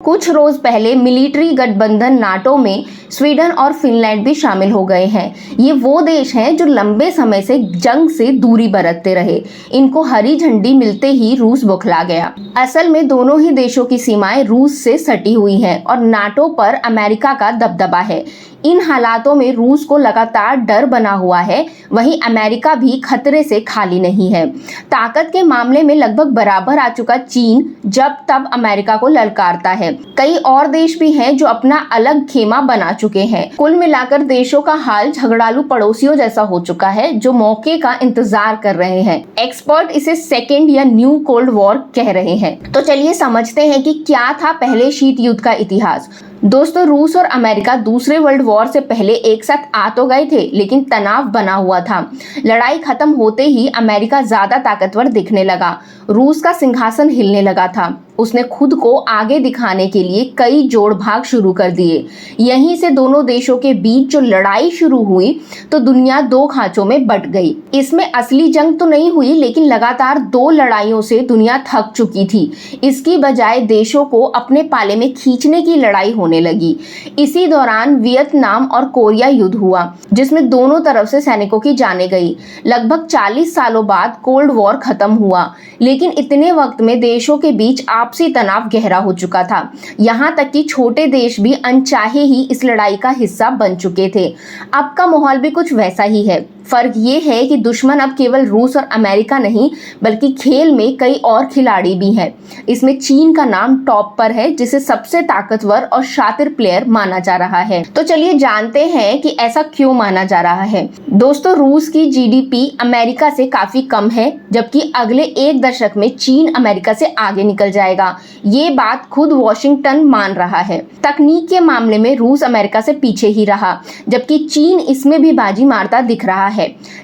कुछ रोज पहले मिलिट्री गठबंधन नाटो में स्वीडन और फिनलैंड भी शामिल हो गए हैं। ये वो देश हैं जो लंबे समय से जंग से दूरी बरतते रहे। इनको हरी झंडी मिलते ही रूस बौखला गया। असल में दोनों ही देशों की सीमाएं रूस से सटी हुई हैं और नाटो पर अमेरिका का दबदबा है। इन हालातों में रूस को लगातार डर बना हुआ है, वहीं अमेरिका भी खतरे से खाली नहीं है। ताकत के मामले में लगभग बराबर आ चुका चीन जब तब अमेरिका को ललकारता है। कई और देश भी हैं जो अपना अलग खेमा बना चुके हैं। कुल मिलाकर देशों का हाल झगड़ालू पड़ोसियों जैसा हो चुका है जो मौके का इंतजार कर रहे हैं। एक्सपर्ट इसे सेकेंड या न्यू कोल्ड वॉर कह रहे हैं। तो चलिए समझते हैं कि क्या था पहले शीत युद्ध का इतिहास। दोस्तों, रूस और अमेरिका दूसरे वर्ल्ड वॉर से पहले एक साथ आ तो गए थे, लेकिन तनाव बना हुआ था। लड़ाई खत्म होते ही अमेरिका ज्यादा ताकतवर दिखने लगा। रूस का सिंहासन हिलने लगा था। उसने खुद को आगे दिखाने के लिए कई जोड़ भाग शुरू कर दिए। यहीं से दोनों देशों के बीच जो लड़ाई शुरू हुई तो दुनिया दो खांचों में बट गई। इसमें असली जंग तो नहीं हुई, लेकिन लगातार दो लड़ाइयों से दुनिया थक चुकी थी। इसकी बजाय देशों को अपने पाले में खींचने की लड़ाई होने लगी। इसी दौरान वियतनाम और कोरिया युद्ध हुआ, जिसमें दोनों तरफ से सैनिकों की जानें गई। लगभग 40 सालों बाद कोल्ड वॉर खत्म हुआ, लेकिन इतने वक्त में देशों के बीच आपसी तनाव गहरा हो चुका था। यहाँ तक कि छोटे देश भी अनचाहे ही इस लड़ाई का हिस्सा बन चुके थे। अब का माहौल भी कुछ वैसा ही है। फर्क ये है कि दुश्मन अब केवल रूस और अमेरिका नहीं, बल्कि खेल में कई और खिलाड़ी भी हैं। इसमें चीन का नाम टॉप पर है, जिसे सबसे ताकतवर और शातिर प्लेयर माना जा रहा है। तो चलिए जानते हैं कि ऐसा क्यों माना जा रहा है। दोस्तों, रूस की जीडीपी अमेरिका से काफी कम है, जबकि अगले एक दशक में चीन अमेरिका से आगे निकल जाएगा। ये बात खुद वॉशिंगटन मान रहा है। तकनीक के मामले में रूस अमेरिका से पीछे ही रहा, जबकि चीन इसमें भी बाजी मारता दिख रहा है।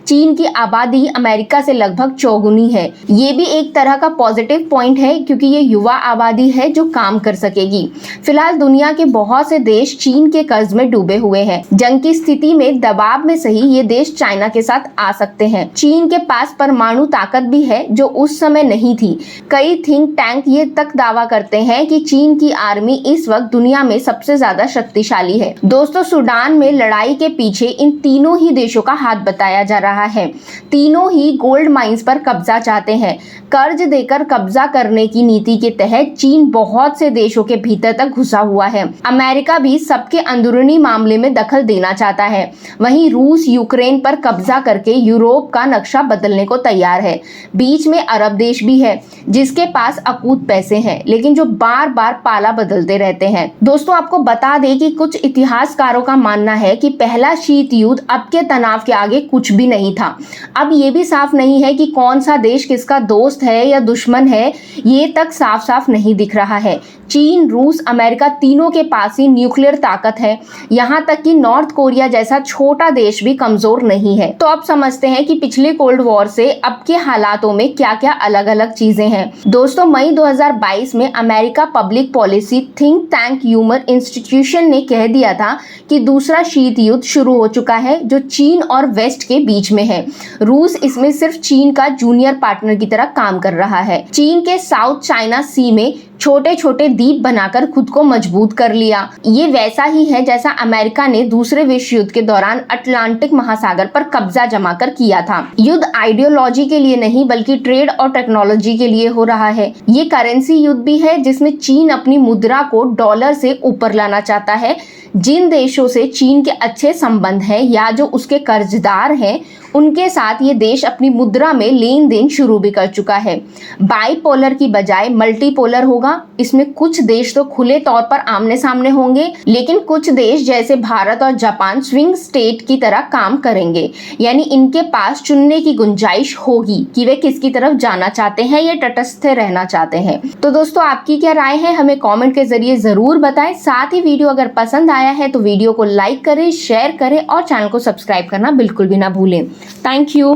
चीन की आबादी अमेरिका से लगभग चौगुनी है। ये भी एक तरह का पॉजिटिव पॉइंट है, क्योंकि ये युवा आबादी है जो काम कर सकेगी। फिलहाल दुनिया के बहुत से देश चीन के कर्ज में डूबे हुए हैं। जंग की स्थिति में दबाव में सही ये देश चाइना के साथ आ सकते हैं। चीन के पास परमाणु ताकत भी है, जो उस समय नहीं थी। कई थिंक टैंक ये तक दावा करते हैं कि चीन की आर्मी इस वक्त दुनिया में सबसे ज्यादा शक्तिशाली है। दोस्तों, सूडान में लड़ाई के पीछे इन तीनों ही देशों का हाथ बताया जा रहा है। तीनों ही गोल्ड माइंस पर कब्जा चाहते हैं। कर्ज देकर कब्जा करने की नीति के तहत चीन बहुत से देशों के भीतर तक घुसा हुआ है। अमेरिका भी सबके अंदरूनी मामले में दखल देना चाहता है। वहीं रूस यूक्रेन पर कब्जा करके यूरोप का नक्शा बदलने को तैयार है। बीच में अरब देश भी है, जिसके पास अकूत पैसे हैं, लेकिन जो बार बार पाला बदलते रहते हैं। दोस्तों, आपको बता दें कि कुछ इतिहासकारों का मानना है कि पहला शीत युद्ध अब के तनाव के आगे कुछ भी नहीं था। अब ये भी साफ नहीं है कि कौन सा देश किसका दोस्त है या दुश्मन है, ये तक साफ साफ नहीं दिख रहा है। चीन, रूस, अमेरिका तीनों के पास ही न्यूक्लियर ताकत है। यहाँ तक कि नॉर्थ कोरिया जैसा छोटा देश भी कमजोर नहीं है। तो अब समझते हैं कि पिछले कोल्ड वॉर से अब के हालातों में क्या क्या अलग अलग चीजें हैं। दोस्तों, मई 2022 में America public policy think tank humour institution ने कह दिया था कि दूसरा शीत युद्ध शुरू हो चुका है, जो चीन और वेस्ट के बीच में है। रूस इसमें सिर्फ चीन का जूनियर पार्टनर की तरह काम कर रहा है। चीन के साउथ चाइना सी में छोटे छोटे द्वीप बनाकर खुद को मजबूत कर लिया। ये वैसा ही है जैसा अमेरिका ने दूसरे विश्व युद्ध के दौरान अटलांटिक महासागर पर कब्जा जमाकर किया था। युद्ध आइडियोलॉजी के लिए नहीं, बल्कि ट्रेड और टेक्नोलॉजी के लिए हो रहा है। ये करेंसी युद्ध भी है, जिसमें चीन अपनी मुद्रा को डॉलर से ऊपर लाना चाहता है। जिन देशों से चीन के अच्छे संबंध हैं या जो उसके कर्जदार हैं, उनके साथ ये देश अपनी मुद्रा में लेन देन शुरू भी कर चुका है। बाइपोलर की बजाय मल्टीपोलर होगा। इसमें कुछ देश तो खुले तौर पर आमने सामने होंगे, लेकिन कुछ देश जैसे भारत और जापान स्विंग स्टेट की तरह काम करेंगे। यानी इनके पास चुनने की गुंजाइश होगी कि वे किसकी तरफ जाना चाहते हैं या तटस्थ रहना चाहते हैं। तो दोस्तों, आपकी क्या राय है, हमें कॉमेंट के जरिए जरूर बताएं। साथ ही वीडियो अगर पसंद आया है तो वीडियो को लाइक करें, शेयर करें और चैनल को सब्सक्राइब करना बिल्कुल भी ना भूलें। Thank you.